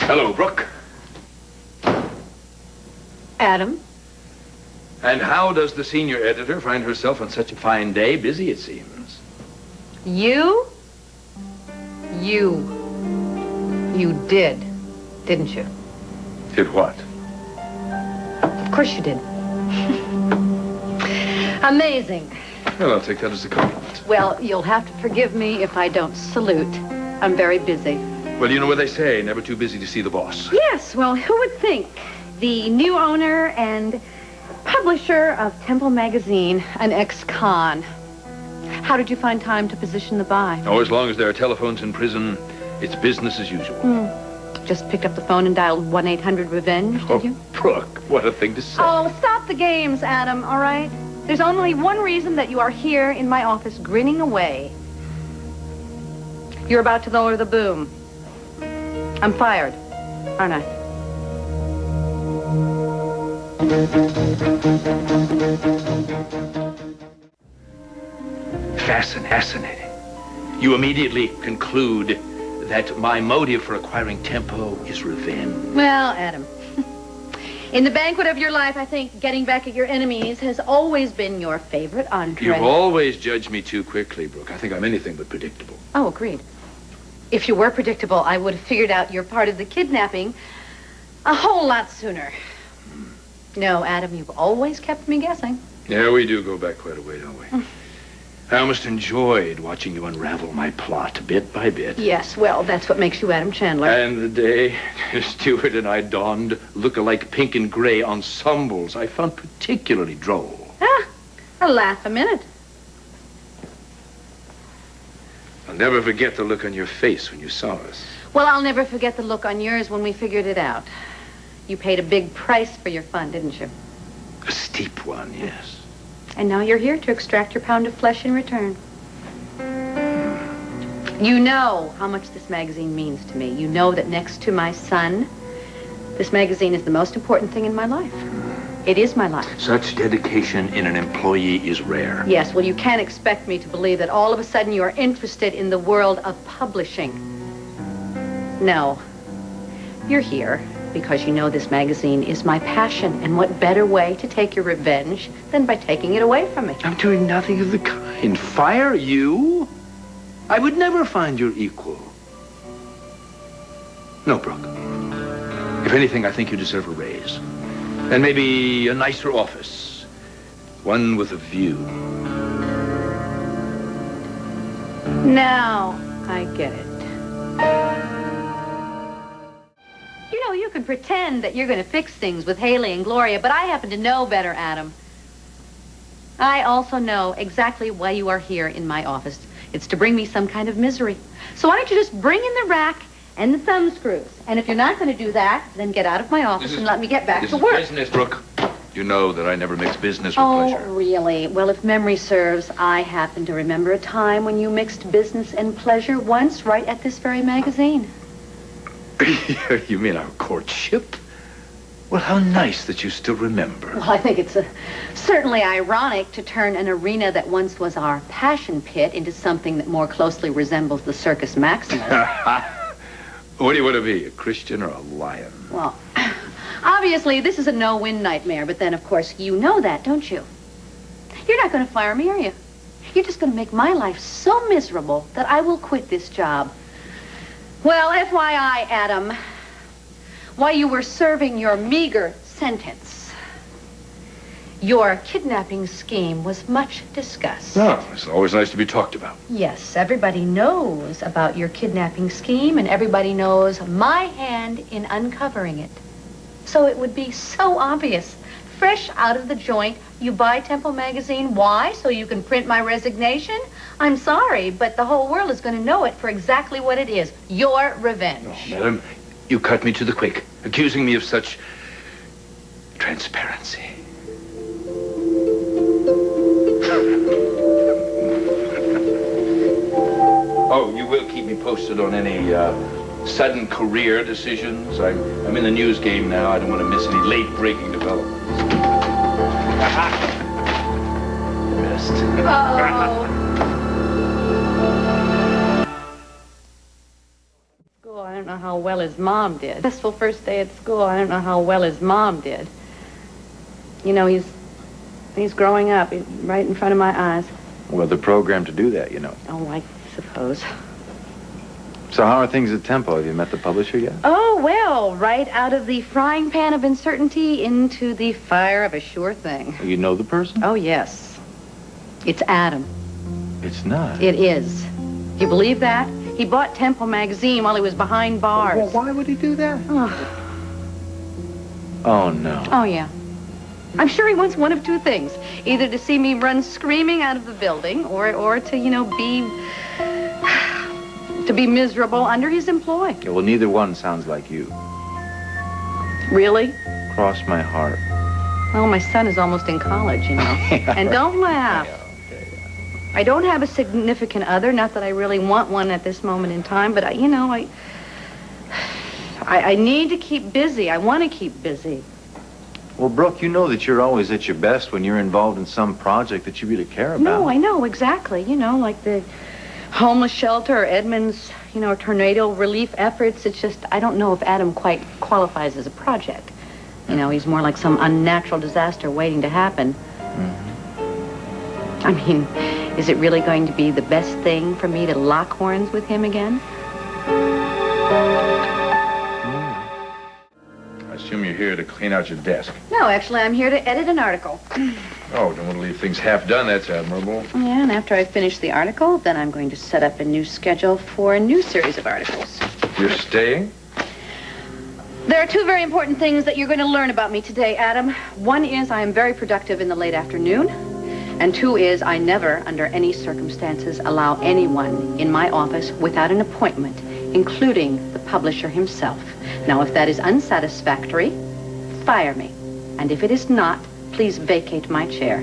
Hello, Brooke. Adam? And how does the senior editor find herself on such a fine day? Busy, it seems. You did, didn't you? Did what? Of course you did. Amazing. Well, I'll take that as a compliment. Well, you'll have to forgive me if I don't salute. I'm very busy. Well, you know what they say, never too busy to see the boss. Yes, well, who would think? The new owner and publisher of Temple Magazine, an ex-con. How did you find time to position the buy? Oh, as long as there are telephones in prison, it's business as usual. Just picked up the phone and dialed 1-800-REVENGE, did you? Brooke, what a thing to say. Oh, stop the games, Adam, all right? There's only one reason that you are here in my office grinning away. You're about to lower the boom. I'm fired, aren't I? Fascinating. You immediately conclude that my motive for acquiring Tempo is revenge. Well, Adam, in the banquet of your life, I think getting back at your enemies has always been your favorite entree. You've always judged me too quickly, Brooke. I think I'm anything but predictable. Oh, agreed. If you were predictable, I would have figured out your part of the kidnapping a whole lot sooner. No, Adam, you've always kept me guessing. Yeah, we do go back quite a way, don't we? I almost enjoyed watching you unravel my plot bit by bit. Yes, well, that's what makes you Adam Chandler. And the day Stewart and I donned look-alike pink and gray ensembles, I found particularly droll. A laugh a minute. I'll never forget the look on your face when you saw us. Well, I'll never forget the look on yours when we figured it out. You paid a big price for your fun, didn't you? A steep one, yes. And now you're here to extract your pound of flesh in return. You know how much this magazine means to me. You know that next to my son, this magazine is the most important thing in my life. It is my life. Such dedication in an employee is rare. Yes, well, you can't expect me to believe that all of a sudden you are interested in the world of publishing. No. You're here because you know this magazine is my passion, and what better way to take your revenge than by taking it away from me? I'm doing nothing of the kind. Fire you? I would never find your equal. No, Brooke. If anything, I think you deserve a raise. And maybe a nicer office. One with a view. Now I get it. You know, you can pretend that you're going to fix things with Haley and Gloria, but I happen to know better, Adam. I also know exactly why you are here in my office. It's to bring me some kind of misery. So why don't you just bring in the rack and the thumb screws? And if you're not going to do that, then get out of my office and let me get back to work. This is business, Brooke. You know that I never mix business with pleasure. Oh, really? Well, if memory serves, I happen to remember a time when you mixed business and pleasure once right at this very magazine. You mean our courtship? Well, how nice that you still remember. Well, I think it's certainly ironic to turn an arena that once was our passion pit into something that more closely resembles the Circus Maximus. What do you want to be, a Christian or a lion? Well, obviously, this is a no-win nightmare, but then, of course, you know that, don't you? You're not going to fire me, are you? You're just going to make my life so miserable that I will quit this job. Well, FYI, Adam, while you were serving your meager sentence, your kidnapping scheme was much discussed. No, it's always nice to be talked about. Yes, everybody knows about your kidnapping scheme, and everybody knows my hand in uncovering it. So it would be so obvious. Fresh out of the joint, you buy Temple Magazine. Why? So you can print my resignation? I'm sorry, but the whole world is going to know it for exactly what it is. Your revenge. Oh, madam, you cut me to the quick, accusing me of such transparency. Oh, you will keep me posted on any sudden career decisions. I'm in the news game now. I don't want to miss any late-breaking developments. Missed. Oh, I don't know know how well his mom did. Successful first day at school. I don't know how well his mom did. You know, he's growing up right in front of my eyes. Well, they're programmed to do that, you know. Oh, I suppose. So how are things at Tempo? Have you met the publisher yet? Oh, well, right out of the frying pan of uncertainty into the fire of a sure thing. You know the person? Oh, yes. It's Adam. It's not. It is. Do you believe that? He bought Tempo magazine while he was behind bars. Well, why would he do that? Oh, no. Oh, yeah. I'm sure he wants one of two things. Either to see me run screaming out of the building or to, you know, be miserable under his employ. Yeah, well, neither one sounds like you. Really? Cross my heart. Well, my son is almost in college, you know. Yeah, and right. don't laugh. Yeah, okay, yeah. I don't have a significant other, not that I really want one at this moment in time, but, I need to keep busy. I want to keep busy. Well, Brooke, you know that you're always at your best when you're involved in some project that you really care about. No, I know, exactly. You know, like the homeless shelter or Edmund's, you know, tornado relief efforts. It's just, I don't know if Adam quite qualifies as a project. You know, he's more like some unnatural disaster waiting to happen. Mm-hmm. I mean, is it really going to be the best thing for me to lock horns with him again? I assume you're here to clean out your desk. No, actually, I'm here to edit an article. Oh, don't want to leave things half done. That's admirable. Yeah, and after I finish the article, then I'm going to set up a new schedule for a new series of articles. You're staying? There are two very important things that you're going to learn about me today, Adam. One is I am very productive in the late afternoon. And two is I never, under any circumstances, allow anyone in my office without an appointment, including the publisher himself. Now, if that is unsatisfactory, fire me. And if it is not, please vacate my chair.